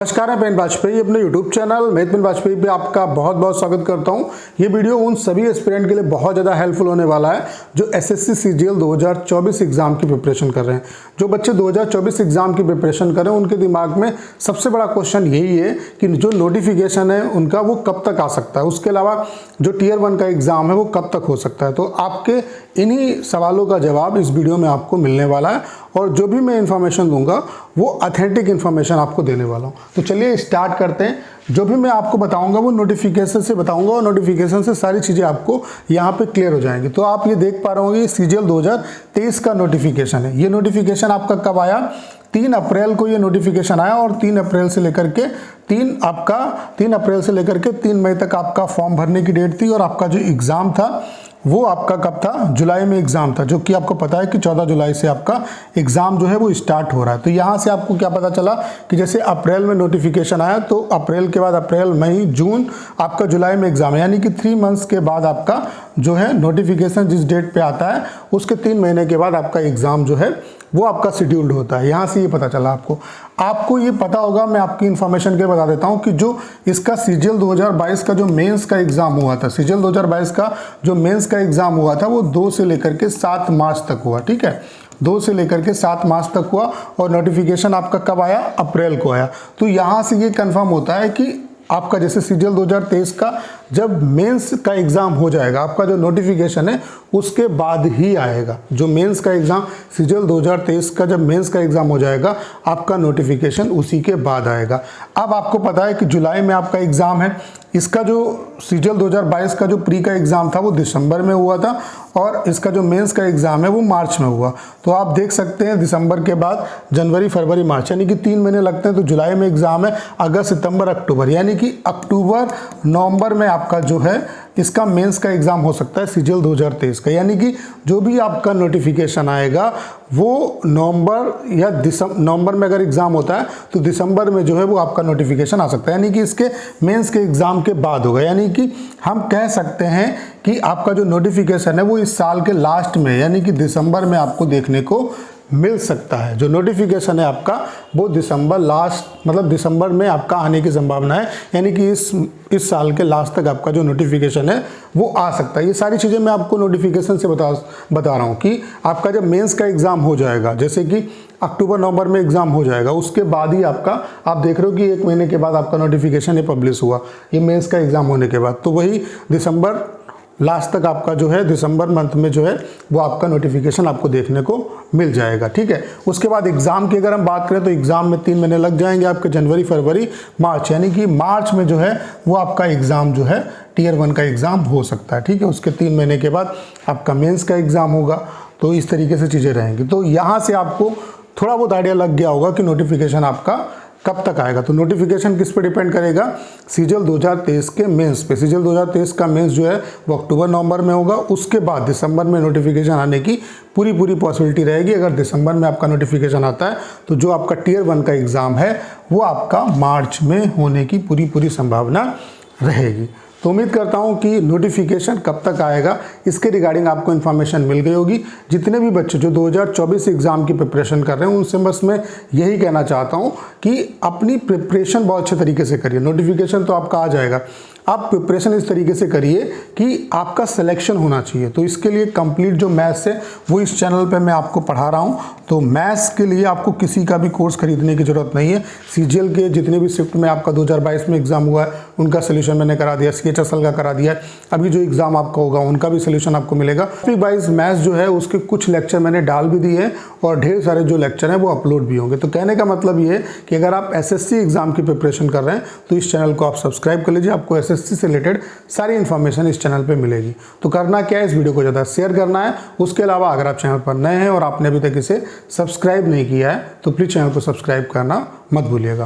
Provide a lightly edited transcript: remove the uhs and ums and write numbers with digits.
नमस्कार, मैं पेन वाजपेयी अपने YouTube चैनल मैं पेन वाजपेयी पे आपका बहुत बहुत स्वागत करता हूं। ये वीडियो उन सभी एस्पिरेंट के लिए बहुत ज़्यादा हेल्पफुल होने वाला है जो एसएससी सीजीएल 2024 एग्जाम की प्रिपरेशन कर रहे हैं। जो बच्चे 2024 एग्जाम की प्रिपरेशन कर रहे हैं उनके दिमाग में सबसे बड़ा क्वेश्चन यही है कि जो नोटिफिकेशन है उनका वो कब तक आ सकता है, उसके अलावा जो टियर 1 का एग्जाम है वो कब तक हो सकता है। तो आपके इन्हीं सवालों का जवाब इस वीडियो में आपको मिलने वाला है और जो भी मैं इन्फॉर्मेशन दूंगा वो ऑथेंटिक इन्फॉर्मेशन आपको देने वाला हूँ। तो चलिए स्टार्ट करते हैं। जो भी मैं आपको बताऊंगा वो नोटिफिकेशन से बताऊंगा और नोटिफिकेशन से सारी चीज़ें आपको यहाँ पे क्लियर हो जाएंगी। तो आप ये देख पा रहे होंगे सीजीएल 2023 का नोटिफिकेशन है। ये नोटिफिकेशन आपका कब आया? 3 अप्रैल को ये नोटिफिकेशन आया और 3 अप्रैल से लेकर के 3 मई तक आपका फॉर्म भरने की डेट थी और आपका जो एग्ज़ाम था वो आपका कब था? जुलाई में एग्ज़ाम था, जो कि आपको पता है कि 14 जुलाई से आपका एग्ज़ाम जो है वो स्टार्ट हो रहा है। तो यहाँ से आपको क्या पता चला कि जैसे अप्रैल में नोटिफिकेशन आया तो अप्रैल के बाद अप्रैल, मई, जून, आपका जुलाई में एग्ज़ाम है, यानी कि 3 मंथ्स के बाद आपका जो है नोटिफिकेशन जिस डेट पे आता है उसके 3 महीने के बाद आपका एग्ज़ाम जो है वो आपका शेड्यूल्ड होता है। यहाँ से ये पता चला आपको ये पता होगा। मैं आपकी इन्फॉर्मेशन के बता देता हूँ कि जो इसका सीजीएल 2022 का जो मेंस का एग्ज़ाम हुआ था, सीजीएल 2022 का जो मेंस का एग्ज़ाम हुआ था वो 2 से लेकर के 7 मार्च तक हुआ। ठीक है, 2 से लेकर के 7 मार्च तक हुआ और नोटिफिकेशन आपका कब आया? अप्रैल को आया। तो यहाँ से ये कंफर्म होता है कि आपका जैसे सीजीएल 2023 का जब मेंस का एग्ज़ाम हो जाएगा, आपका जो नोटिफिकेशन है उसके बाद ही आएगा। जो मेंस का एग्ज़ाम सीजीएल 2023 का जब मेंस का एग्ज़ाम हो जाएगा आपका नोटिफिकेशन उसी के बाद आएगा। अब आपको पता है कि जुलाई में आपका एग्ज़ाम है। इसका जो सीजीएल 2022 का जो प्री का एग्ज़ाम था वो दिसंबर में हुआ था और इसका जो मेंस का एग्ज़ाम है वो मार्च में हुआ। तो आप देख सकते हैं दिसंबर के बाद जनवरी, फरवरी, मार्च, यानी कि 3 महीने लगते हैं। तो जुलाई में एग्ज़ाम है, अगस्त, सितंबर, अक्टूबर, यानी कि अक्टूबर, नवंबर में आपका जो है इसका मेंस का एग्ज़ाम हो सकता है सीजीएल 2023 का। यानी कि जो भी आपका नोटिफिकेशन आएगा वो नवंबर में अगर एग्ज़ाम होता है तो दिसंबर में जो है वो आपका नोटिफिकेशन आ सकता है, यानी कि इसके मेंस के एग्ज़ाम के बाद होगा। यानी कि हम कह सकते हैं कि आपका जो नोटिफिकेशन है वो इस साल के लास्ट में यानी कि दिसंबर में आपको देखने को मिल सकता है। जो नोटिफिकेशन है आपका वो दिसंबर मतलब दिसंबर में आपका आने की संभावना है, यानी कि इस साल के लास्ट तक आपका जो नोटिफिकेशन है वो आ सकता है। ये सारी चीज़ें मैं आपको नोटिफिकेशन से बता रहा हूँ कि आपका जब मेंस का एग्ज़ाम हो जाएगा, जैसे कि अक्टूबर नवंबर में एग्ज़ाम हो जाएगा, उसके बाद ही आपका आप देख रहे हो कि 1 महीने के बाद आपका नोटिफिकेशन ये पब्लिश हुआ, ये मेंस का एग्ज़ाम होने के बाद। तो वही दिसंबर लास्ट तक आपका जो है दिसंबर मंथ में जो है वो आपका नोटिफिकेशन आपको देखने को मिल जाएगा। ठीक है, उसके बाद एग्ज़ाम की अगर हम बात करें तो एग्ज़ाम में 3 महीने लग जाएंगे आपके, जनवरी, फरवरी, मार्च, यानी कि मार्च में जो है वो आपका एग्ज़ाम जो है टियर 1 का एग्ज़ाम हो सकता है। ठीक है, उसके 3 महीने के बाद आपका मेंस का एग्ज़ाम होगा। तो इस तरीके से चीज़ें रहेंगी। तो यहाँ से आपको थोड़ा बहुत आइडिया लग गया होगा कि नोटिफिकेशन आपका कब तक आएगा। तो नोटिफिकेशन किस पे डिपेंड करेगा? सीजीएल 2023 के मेंस पे। सीजीएल 2023 का मेंस जो है वो अक्टूबर नवंबर में होगा, उसके बाद दिसंबर में नोटिफिकेशन आने की पूरी पॉसिबिलिटी रहेगी। अगर दिसंबर में आपका नोटिफिकेशन आता है तो जो आपका टियर 1 का एग्ज़ाम है वो आपका मार्च में होने की पूरी संभावना रहेगी। तो उम्मीद करता हूं कि नोटिफिकेशन कब तक आएगा इसके रिगार्डिंग आपको इन्फॉर्मेशन मिल गई होगी। जितने भी बच्चे जो 2024 एग्ज़ाम की प्रिपरेशन कर रहे हैं उनसे बस मैं यही कहना चाहता हूं कि अपनी प्रिपरेशन बहुत अच्छे तरीके से करिए। नोटिफिकेशन तो आपका आ जाएगा, आप प्रिपरेशन इस तरीके से करिए कि आपका सिलेक्शन होना चाहिए। तो इसके लिए कंप्लीट जो मैथ्स है वो इस चैनल पे मैं आपको पढ़ा रहा हूँ। तो मैथ्स के लिए आपको किसी का भी कोर्स खरीदने की ज़रूरत नहीं है। सीजीएल के जितने भी शिफ्ट में आपका 2022 में एग्ज़ाम हुआ है उनका सोल्यूशन मैंने करा दिया, सीएचएसएल का करा दिया है। अभी जो एग्ज़ाम आपका होगा उनका भी सोल्यूशन आपको मिलेगा। टॉपिक वाइज मैथ्स जो है उसके कुछ लेक्चर मैंने डाल भी दिए हैं और ढेर सारे जो लेक्चर हैं वो अपलोड भी होंगे। तो कहने का मतलब ये है कि अगर आप एसएससी एग्ज़ाम की प्रिपरेशन कर रहे हैं तो इस चैनल को आप सब्सक्राइब कर लीजिए। आपको एसएससी से रिलेटेड सारी इन्फॉर्मेशन इस चैनल पे मिलेगी। तो करना क्या है, इस वीडियो को ज़्यादा शेयर करना है। उसके अलावा अगर आप चैनल पर नए हैं और आपने अभी तक इसे सब्सक्राइब नहीं किया है तो प्लीज़ चैनल को सब्सक्राइब करना मत भूलिएगा।